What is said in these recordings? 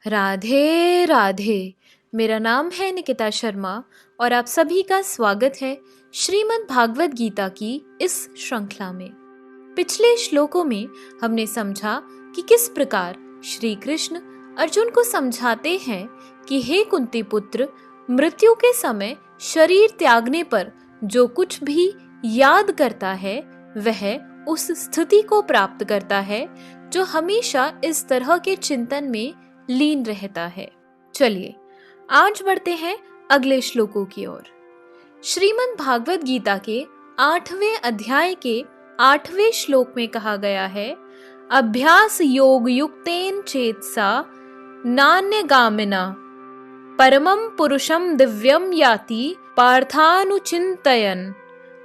राधे राधे। मेरा नाम है निकिता शर्मा और आप सभी का स्वागत है श्रीमद् भागवत गीता की इस श्रृंखला में। पिछले श्लोकों में हमने समझा कि किस प्रकार श्री कृष्ण अर्जुन को समझाते हैं कि हे कुंती पुत्र, मृत्यु के समय शरीर त्यागने पर जो कुछ भी याद करता है वह उस स्थिति को प्राप्त करता है जो हमेशा इस तरह के चिंतन में लीन रहता है। चलिए आज बढ़ते हैं अगले श्लोकों की ओर। श्रीमद् भागवत गीता के 8वें अध्याय के 8वें श्लोक में कहा गया है, अभ्यास योग युक्तेन चेतसा नान्यगामिना परमं पुरुषं दिव्यम याति पार्थानुचिंतयन।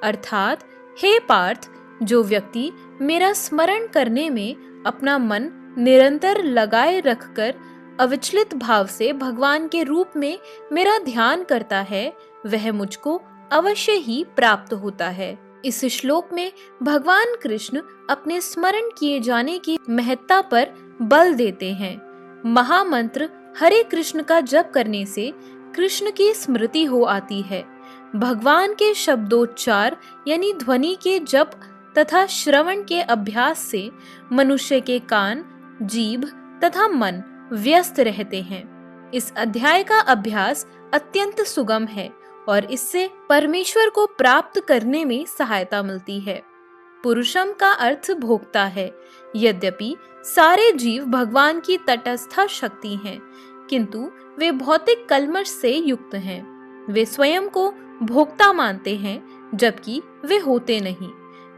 अर्थात हे पार्थ, जो व्यक्ति मेरा स्मरण करने में अपना मन निरंतर लगाए रखकर अविचलित भाव से भगवान के रूप में मेरा ध्यान करता है वह मुझको अवश्य ही प्राप्त होता है। इस श्लोक में भगवान कृष्ण अपने स्मरण किए जाने की महत्ता पर बल देते हैं। महामंत्र हरे कृष्ण का जप करने से कृष्ण की स्मृति हो आती है। भगवान के शब्दोच्चार यानी ध्वनि के जप तथा श्रवण के अभ्यास से मनुष्य के कान, जीभ तथा मन व्यस्त रहते हैं। इस अध्याय का अभ्यास अत्यंत सुगम है और इससे परमेश्वर को प्राप्त करने में सहायता मिलती है। पुरुषम का अर्थ भोक्ता है। यद्यपि सारे जीव भगवान की तटस्थ शक्ति हैं, किंतु वे भौतिक कल्मश से युक्त हैं। वे स्वयं को भोक्ता मानते हैं जबकि वे होते नहीं।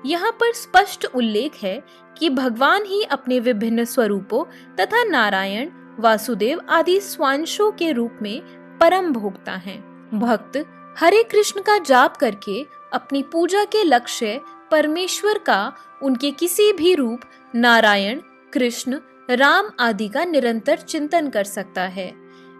यहाँ पर स्पष्ट उल्लेख है कि भगवान ही अपने विभिन्न स्वरूपों तथा नारायण, वासुदेव आदि स्वांशों के रूप में परम भोक्ता हैं। भक्त हरे कृष्ण का जाप करके अपनी पूजा के लक्ष्य परमेश्वर का उनके किसी भी रूप नारायण, कृष्ण, राम आदि का निरंतर चिंतन कर सकता है।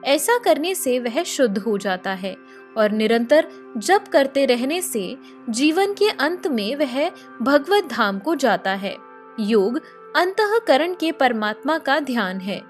ऐसा करने से वह शुद्ध हो जाता है और निरंतर जप करते रहने से जीवन के अंत में वह भगवत धाम को जाता है। योग अंतःकरण के परमात्मा का ध्यान है।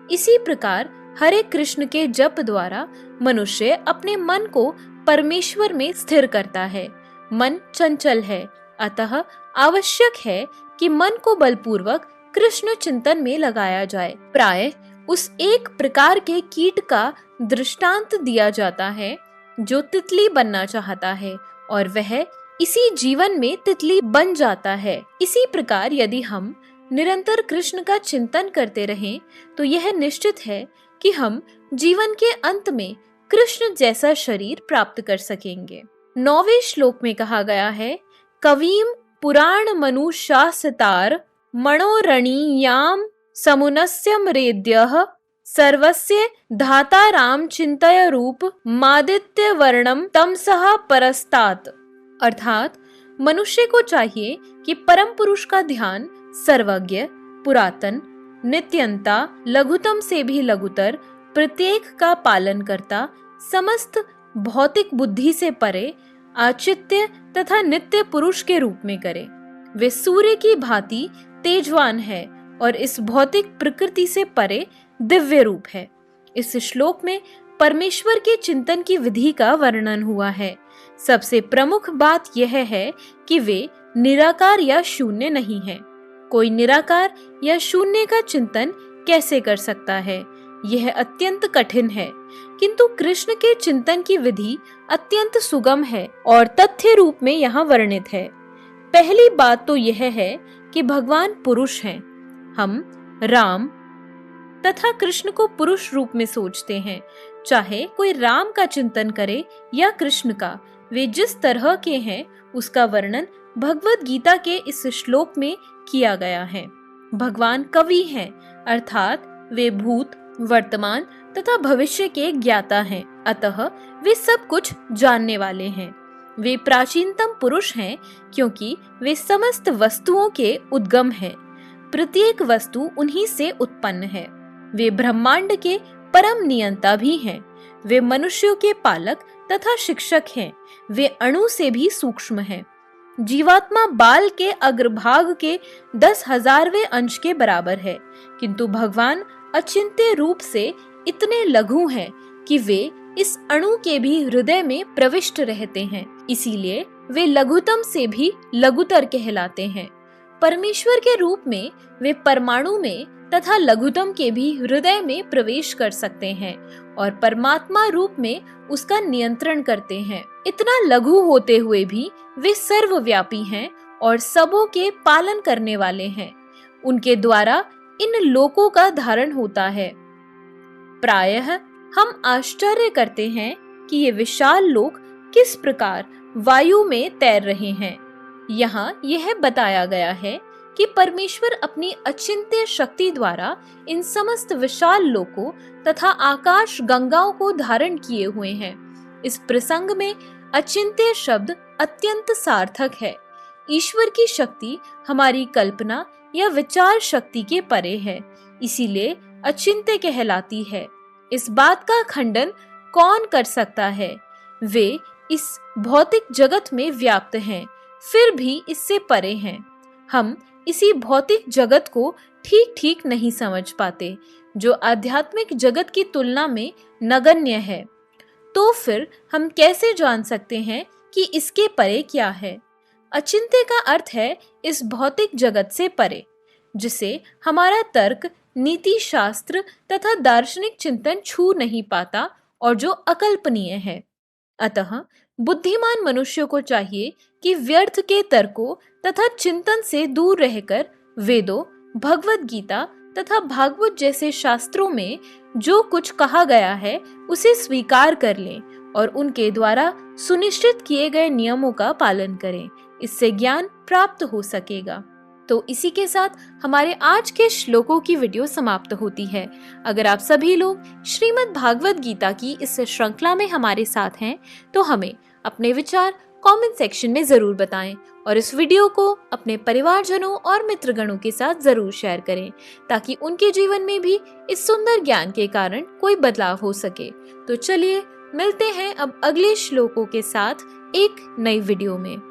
इसी प्रकार हरे कृष्ण के जप द्वारा मनुष्य अपने मन को परमेश्वर में स्थिर करता है। मन चंचल है, अतः आवश्यक है कि मन को बलपूर्वक कृष्ण चिंतन में लगाया जाए। प्रायः उस एक प्रकार के कीट का दृष्टांत दिया जाता है जो तितली बनना चाहता है और वह इसी जीवन में तितली बन जाता है। इसी प्रकार यदि हम निरंतर कृष्ण का चिंतन करते रहें तो यह निश्चित है कि हम जीवन के अंत में कृष्ण जैसा शरीर प्राप्त कर सकेंगे। 9वें श्लोक में कहा गया है, कवीम पुराण मनुशासितार मनोरणीयाम समुनस्यम रेद्यः सर्वस्य धाताराम चिंतय रूप मादित्य वर्णम तमसः परस्तात। अर्थात मनुष्य को चाहिए कि परम पुरुष का ध्यान सर्वज्ञ, पुरातन, नित्यंता, लघुतम से भी लघुतर, प्रत्येक का पालन करता, समस्त भौतिक बुद्धि से परे, आचित्य तथा नित्य पुरुष के रूप में करे। वे सूर्य की भांति तेजवान है और इस भौतिक प्रकृति से परे दिव्य रूप है। इस श्लोक में परमेश्वर के चिंतन की विधि का वर्णन हुआ है। सबसे प्रमुख बात यह है कि वे निराकार या शून्य नहीं है। कोई निराकार या शून्य का चिंतन कैसे कर सकता है? यह अत्यंत कठिन है, किंतु कृष्ण के चिंतन की विधि अत्यंत सुगम है और तथ्य रूप में यहाँ वर्णित है। पहली बात तो यह है कि भगवान पुरुष हैं। हम राम तथा कृष्ण को पुरुष रूप में सोचते हैं। चाहे कोई राम का चिंतन करे या कृष्ण का, वे जिस तरह के हैं उसका वर्णन भगवत गीता के इस श्लोक में किया गया है। भगवान कवि हैं, अर्थात वे भूत, वर्तमान तथा भविष्य के ज्ञाता हैं, अतः वे सब कुछ जानने वाले हैं। वे प्राचीनतम पुरुष हैं क्योंकि वे समस्त वस्तुओं के उद्गम हैं। प्रत्येक वस्तु उन्हीं से उत्पन्न है। वे ब्रह्मांड के परम नियंता भी हैं। वे मनुष्यों के पालक तथा शिक्षक हैं। वे अणु से भी सूक्ष्म हैं। जीवात्मा बाल के अग्रभाग के 10,000वें अंश के बराबर है, किंतु भगवान अचिंत्य रूप से इतने लघु हैं कि वे इस अणु के भी हृदय में प्रविष्ट रहते हैं, इसीलिए वे लघुतम से भी लघुतर कहलाते हैं। परमेश्वर के रूप में वे परमाणु में तथा लघुतम के भी हृदय में प्रवेश कर सकते हैं और परमात्मा रूप में उसका नियंत्रण करते हैं। इतना लघु होते हुए भी वे सर्वव्यापी हैं और सबों के पालन करने वाले हैं। उनके द्वारा इन लोकों का धारण होता है। प्रायः हम आश्चर्य करते हैं कि ये विशाल लोक किस प्रकार वायु में तैर रहे हैं। यहाँ यह बताया गया है कि परमेश्वर अपनी अचिंत्य शक्ति द्वारा इन समस्त विशाल लोकों तथा आकाश गंगाओं को धारण किए हुए हैं। इस प्रसंग में अचिंत्य शब्द अत्यंत सार्थक है। ईश्वर की शक्ति हमारी कल्पना या विचार शक्ति के परे है, इसीलिए अचिंत्य कहलाती है। इस बात का खंडन कौन कर सकता है? वे इस भौतिक जगत में व्याप्त हैं, फिर भी इससे परे हैं। हम इसी भौतिक जगत को ठीक ठीक नहीं समझ पाते, जो आध्यात्मिक जगत की तुलना में नगण्य है। तो फिर हम कैसे जान सकते हैं कि इसके परे क्या है? अचिंत्य का अर्थ है इस भौतिक जगत से परे, जिसे हमारा तर्क, नीति शास्त्र तथा दार्शनिक चिंतन छू नहीं पाता और जो अकल्पनीय है। अतः बुद्धिमान मनुष्यों को चाहिए कि व्यर्थ के तर्कों तथा चिंतन से दूर रहकर वेदों, भगवद गीता तथा भागवत जैसे शास्त्रों में जो कुछ कहा गया है उसे स्वीकार कर लें और उनके द्वारा सुनिश्चित किए गए नियमों का पालन करें। इससे ज्ञान प्राप्त हो सकेगा। तो इसी के साथ हमारे आज के श्लोकों की वीडियो समाप्त होती है। अगर आप सभी लोग श्रीमद् भागवत गीता की इस श्रृंखला में हमारे साथ हैं तो हमें अपने विचार कमेंट सेक्शन में जरूर बताएं और इस वीडियो को अपने परिवारजनों और मित्रगणों के साथ जरूर शेयर करें, ताकि उनके जीवन में भी इस सुंदर ज्ञान के कारण कोई बदलाव हो सके। तो चलिए मिलते हैं अब अगले श्लोकों के साथ एक नई वीडियो में।